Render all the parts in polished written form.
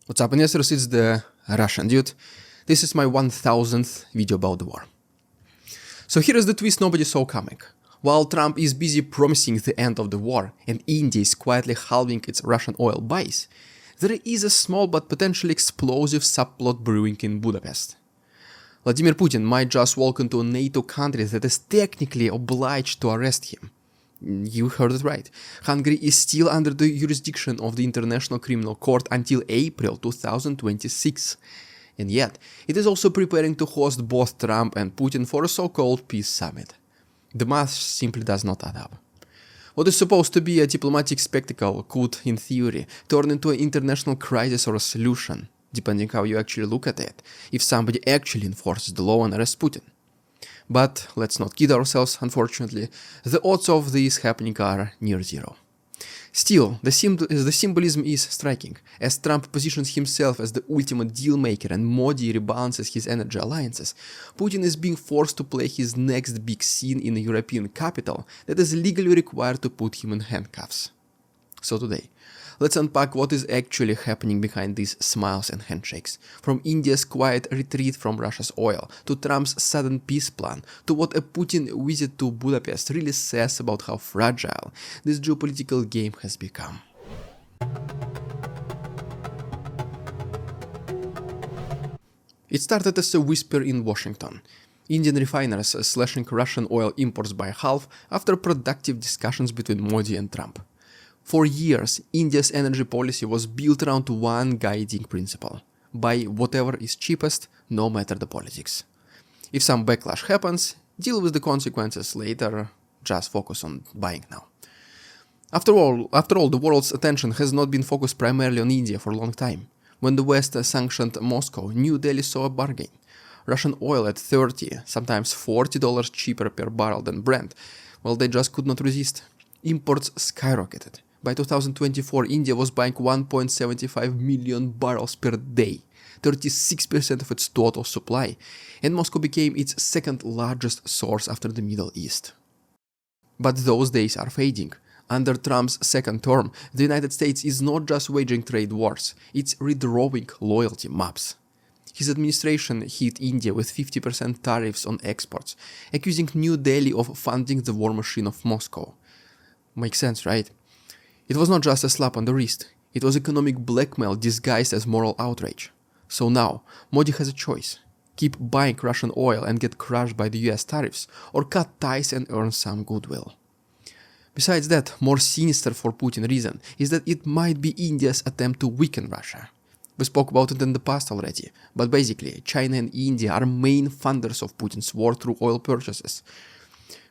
What's up, investors? It's the Russian dude. This is my 1000th video about the war. So here is the twist nobody saw coming. While Trump is busy promising the end of the war and India is quietly halving its Russian oil buys, there is a small but potentially explosive subplot brewing in Budapest. Vladimir Putin might just walk into a NATO country that is technically obliged to arrest him. You heard it right. Hungary is still under the jurisdiction of the International Criminal Court until April 2026. And yet, it is also preparing to host both Trump and Putin for a so-called peace summit. The math simply does not add up. What is supposed to be a diplomatic spectacle could, in theory, turn into an international crisis or a solution, depending how you actually look at it, if somebody actually enforces the law and arrests Putin. But let's not kid ourselves, unfortunately, the odds of this happening are near zero. Still, the symbolism is striking, as Trump positions himself as the ultimate deal-maker and Modi rebalances his energy alliances. Putin is being forced to play his next big scene in a European capital that is legally required to put him in handcuffs. So today, let's unpack what is actually happening behind these smiles and handshakes, from India's quiet retreat from Russia's oil, to Trump's sudden peace plan, to what a Putin visit to Budapest really says about how fragile this geopolitical game has become. It started as a whisper in Washington. Indian refiners slashing Russian oil imports by half after productive discussions between Modi and Trump. For years, India's energy policy was built around one guiding principle: buy whatever is cheapest, no matter the politics. If some backlash happens, deal with the consequences later, just focus on buying now. After all, the world's attention has not been focused primarily on India for a long time. When the West sanctioned Moscow, New Delhi saw a bargain. Russian oil at $30, sometimes $40 cheaper per barrel than Brent, well, they just could not resist. Imports skyrocketed. By 2024, India was buying 1.75 million barrels per day, 36% of its total supply, and Moscow became its second largest source after the Middle East. But those days are fading. Under Trump's second term, the United States is not just waging trade wars, it's redrawing loyalty maps. His administration hit India with 50% tariffs on exports, accusing New Delhi of funding the war machine of Moscow. Makes sense, right? It was not just a slap on the wrist, it was economic blackmail disguised as moral outrage. So now, Modi has a choice: keep buying Russian oil and get crushed by the US tariffs, or cut ties and earn some goodwill. Besides that, more sinister for Putin reason is that it might be India's attempt to weaken Russia. We spoke about it in the past already, but basically, China and India are main funders of Putin's war through oil purchases.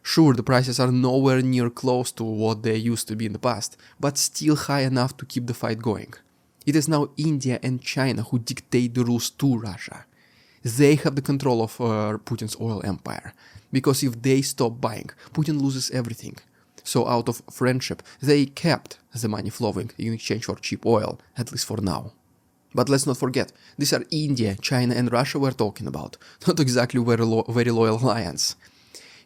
Sure, the prices are nowhere near close to what they used to be in the past, but still high enough to keep the fight going. It is now India and China who dictate the rules to Russia. They have the control of Putin's oil empire, because if they stop buying, Putin loses everything. So out of friendship, they kept the money flowing in exchange for cheap oil, at least for now. But let's not forget, these are India, China and Russia we're talking about, not exactly very loyal alliance.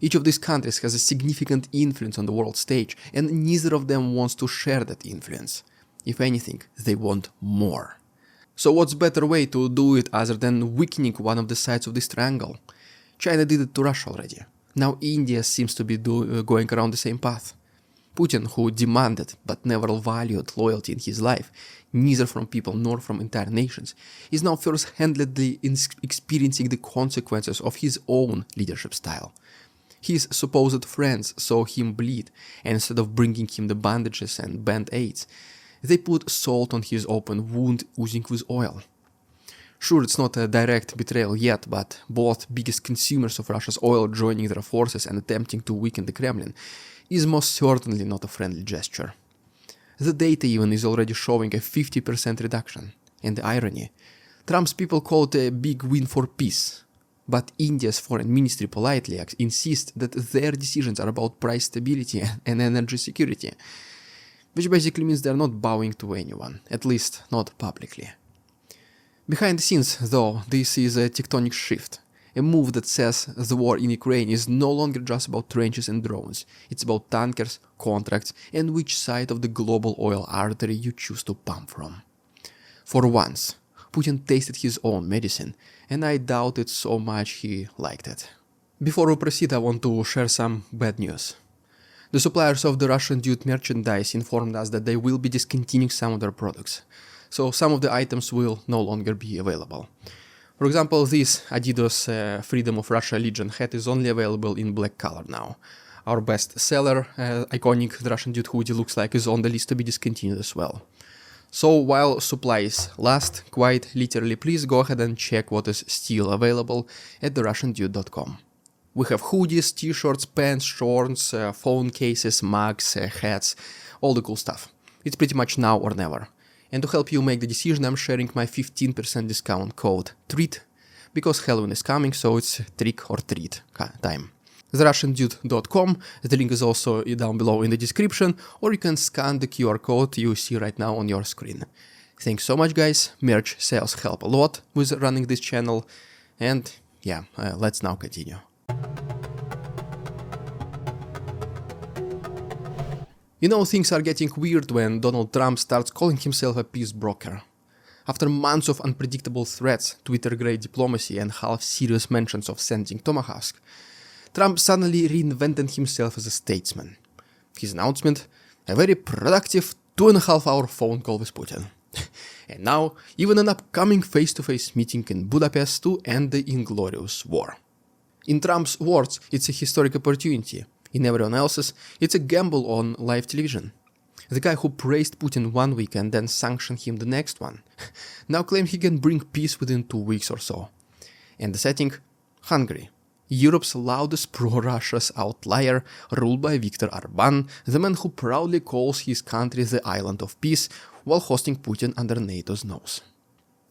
Each of these countries has a significant influence on the world stage, and neither of them wants to share that influence. If anything, they want more. So what's better way to do it other than weakening one of the sides of this triangle? China did it to Russia already. Now India seems to be going around the same path. Putin, who demanded but never valued loyalty in his life, neither from people nor from entire nations, is now first-handedly experiencing the consequences of his own leadership style. His supposed friends saw him bleed, and instead of bringing him the bandages and band-aids, they put salt on his open wound oozing with oil. Sure, it's not a direct betrayal yet, but both biggest consumers of Russia's oil joining their forces and attempting to weaken the Kremlin is most certainly not a friendly gesture. The data even is already showing a 50% reduction. And the irony, Trump's people call it a big win for peace. But India's foreign ministry politely insists that their decisions are about price stability and energy security, which basically means they're not bowing to anyone, at least not publicly. Behind the scenes, though, this is a tectonic shift, a move that says the war in Ukraine is no longer just about trenches and drones, it's about tankers, contracts, and which side of the global oil artery you choose to pump from. For once, Putin tasted his own medicine, and I doubt it so much he liked it. Before we proceed, I want to share some bad news. The suppliers of the Russian-dubbed merchandise informed us that they will be discontinuing some of their products, so some of the items will no longer be available. For example, this Adidas Freedom of Russia Legion hat is only available in black color now. Our best seller, iconic Russian-dubbed hoodie, looks like is on the list to be discontinued as well. So while supplies last, quite literally, please go ahead and check what is still available at therussiandude.com. We have hoodies, t-shirts, pants, shorts, phone cases, mugs, hats, all the cool stuff. It's pretty much now or never. And to help you make the decision, I'm sharing my 15% discount code TREAT, because Halloween is coming, so it's trick or treat time. TheRussianDude.com, the link is also down below in the description, or you can scan the QR code you see right now on your screen. Thanks so much, guys. Merch sales help a lot with running this channel, and yeah, let's now continue. You know, things are getting weird when Donald Trump starts calling himself a peace broker. After months of unpredictable threats, Twitter-grade diplomacy, and half-serious mentions of sending Tomahawks, Trump suddenly reinvented himself as a statesman. His announcement: a very productive 2.5-hour phone call with Putin. And now, even an upcoming face-to-face meeting in Budapest to end the inglorious war. In Trump's words, it's a historic opportunity. In everyone else's, it's a gamble on live television. The guy who praised Putin one week and then sanctioned him the next one now claims he can bring peace within 2 weeks or so. And the setting? Hungary. Europe's loudest pro-Russia's outlier, ruled by Viktor Orbán, the man who proudly calls his country the island of peace while hosting Putin under NATO's nose.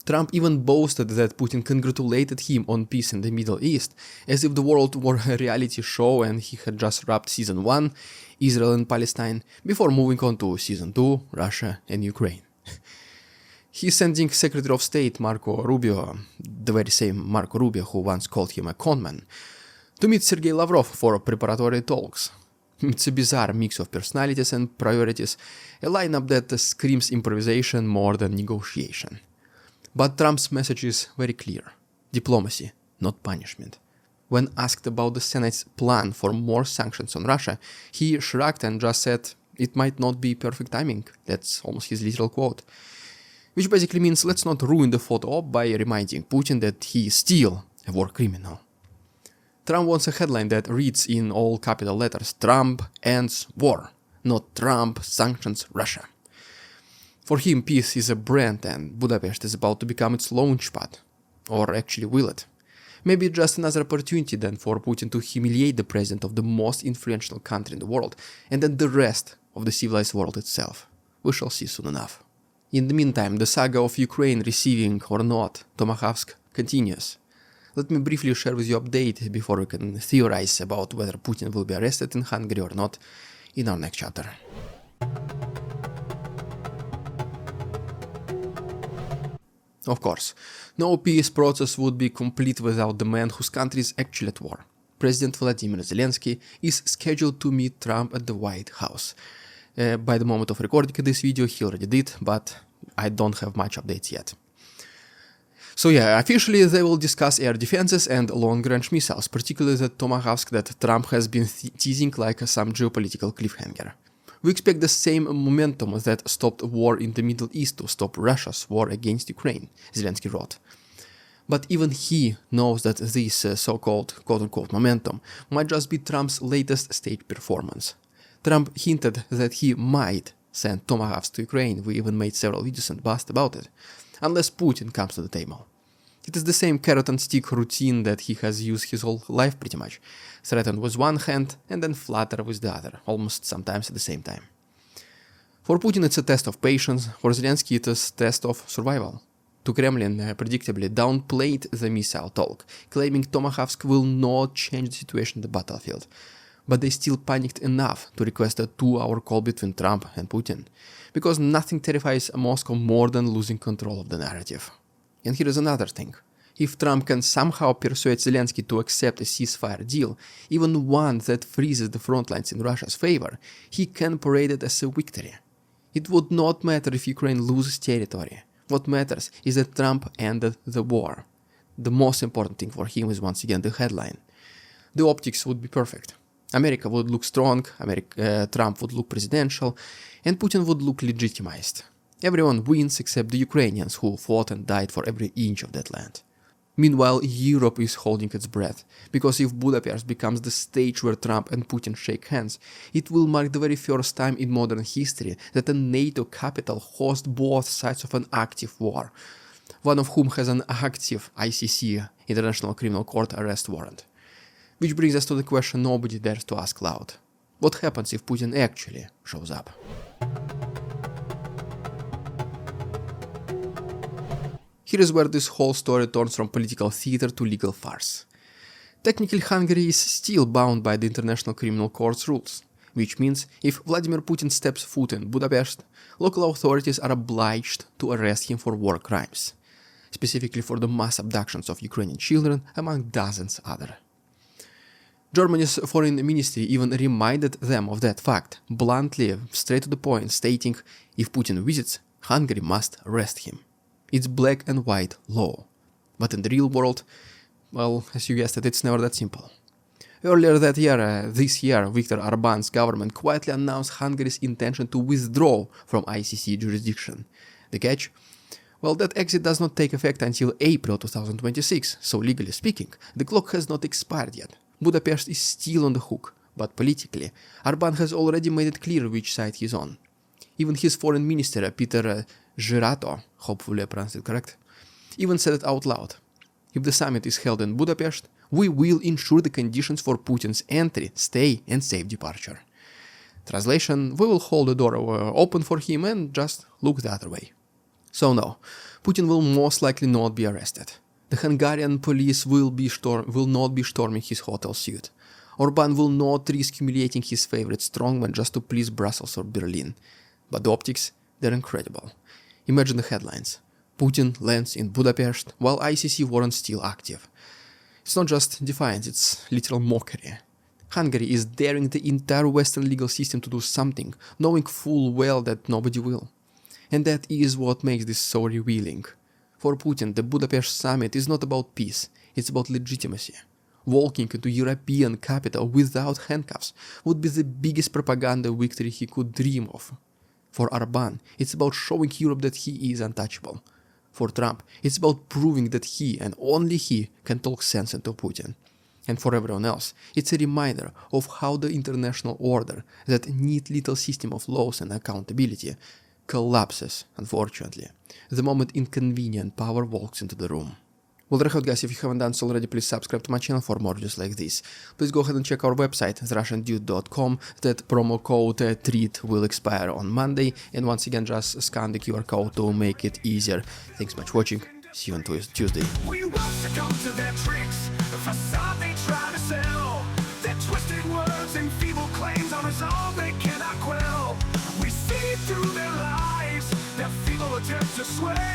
Trump even boasted that Putin congratulated him on peace in the Middle East, as if the world were a reality show and he had just wrapped Season 1, Israel and Palestine, before moving on to Season 2, Russia and Ukraine. He's sending Secretary of State Marco Rubio, the very same Marco Rubio who once called him a conman, to meet Sergei Lavrov for preparatory talks. It's a bizarre mix of personalities and priorities, a lineup that screams improvisation more than negotiation. But Trump's message is very clear: diplomacy, not punishment. When asked about the Senate's plan for more sanctions on Russia, he shrugged and just said, "It might not be perfect timing." That's almost his literal quote. Which basically means let's not ruin the photo op by reminding Putin that he is still a war criminal. Trump wants a headline that reads in all capital letters: Trump ends war, not Trump sanctions Russia. For him, peace is a brand and Budapest is about to become its launchpad. Or actually will it? Maybe just another opportunity then for Putin to humiliate the president of the most influential country in the world, and then the rest of the civilized world itself. We shall see soon enough. In the meantime, the saga of Ukraine receiving or not Tomahawks continues. Let me briefly share with you an update before we can theorize about whether Putin will be arrested in Hungary or not in our next chapter. Of course, no peace process would be complete without the man whose country is actually at war. President Vladimir Zelenskyy is scheduled to meet Trump at the White House. By the moment of recording this video, he already did, but I don't have much updates yet. So yeah, officially they will discuss air defenses and long-range missiles, particularly the Tomahawk that Trump has been teasing like some geopolitical cliffhanger. We expect the same momentum that stopped war in the Middle East to stop Russia's war against Ukraine, Zelenskyy wrote. But even he knows that this so-called quote-unquote momentum might just be Trump's latest stage performance. Trump hinted that he might send Tomahawks to Ukraine. We even made several videos and bust about it, unless Putin comes to the table. It is the same carrot and stick routine that he has used his whole life pretty much. Threaten with one hand and then flatter with the other, almost sometimes at the same time. For Putin it's a test of patience, for Zelenskyy it is a test of survival. To Kremlin predictably downplayed the missile talk, claiming Tomahawks will not change the situation on the battlefield. But they still panicked enough to request a 2-hour call between Trump and Putin, because nothing terrifies Moscow more than losing control of the narrative. And here is another thing. If Trump can somehow persuade Zelenskyy to accept a ceasefire deal, even one that freezes the frontlines in Russia's favor, he can parade it as a victory. It would not matter if Ukraine loses territory. What matters is that Trump ended the war. The most important thing for him is once again the headline. The optics would be perfect. America would look strong, Trump would look presidential, and Putin would look legitimized. Everyone wins except the Ukrainians who fought and died for every inch of that land. Meanwhile, Europe is holding its breath, because if Budapest becomes the stage where Trump and Putin shake hands, it will mark the very first time in modern history that a NATO capital hosts both sides of an active war, one of whom has an active ICC, International Criminal Court, arrest warrant. Which brings us to the question nobody dares to ask loud. What happens if Putin actually shows up? Here is where this whole story turns from political theater to legal farce. Technically, Hungary is still bound by the International Criminal Court's rules, which means if Vladimir Putin steps foot in Budapest, local authorities are obliged to arrest him for war crimes, specifically for the mass abductions of Ukrainian children, among dozens other. Germany's foreign ministry even reminded them of that fact, bluntly, straight to the point, stating, if Putin visits, Hungary must arrest him. It's black and white law. But in the real world, well, as you guessed it, it's never that simple. Earlier this year, Viktor Orbán's government quietly announced Hungary's intention to withdraw from ICC jurisdiction. The catch? Well, that exit does not take effect until April 2026, so legally speaking, the clock has not expired yet. Budapest is still on the hook, but politically, Orbán has already made it clear which side he's on. Even his foreign minister, Peter Girato, hopefully I pronounced it correct, even said it out loud. If the summit is held in Budapest, we will ensure the conditions for Putin's entry, stay and safe departure. Translation, we will hold the door open for him and just look the other way. So no, Putin will most likely not be arrested. The Hungarian police will not be storming his hotel suite. Orbán will not risk humiliating his favorite strongman just to please Brussels or Berlin. But the optics, they're incredible. Imagine the headlines. Putin lands in Budapest while ICC warrant still active. It's not just defiance, it's literal mockery. Hungary is daring the entire Western legal system to do something, knowing full well that nobody will. And that is what makes this so revealing. For Putin, the Budapest summit is not about peace, it's about legitimacy. Walking into European capital without handcuffs would be the biggest propaganda victory he could dream of. For Orbán, it's about showing Europe that he is untouchable. For Trump, it's about proving that he, and only he, can talk sense into Putin. And for everyone else, it's a reminder of how the international order, that neat little system of laws and accountability, collapses, unfortunately, the moment inconvenient power walks into the room. Well, there you have it, guys. If you haven't done so already, please subscribe to my channel for more videos like this. Please go ahead and check our website, therussiandude.com. That promo code TREAT will expire on Monday. And once again, just scan the QR code to make it easier. Thanks much for watching. See you on Tuesday. We won't succumb to their tricks, the facade they try to sell. Their twisted words and feeble claims on us all they cannot quell. We see through their lies, their feeble attempts to sway.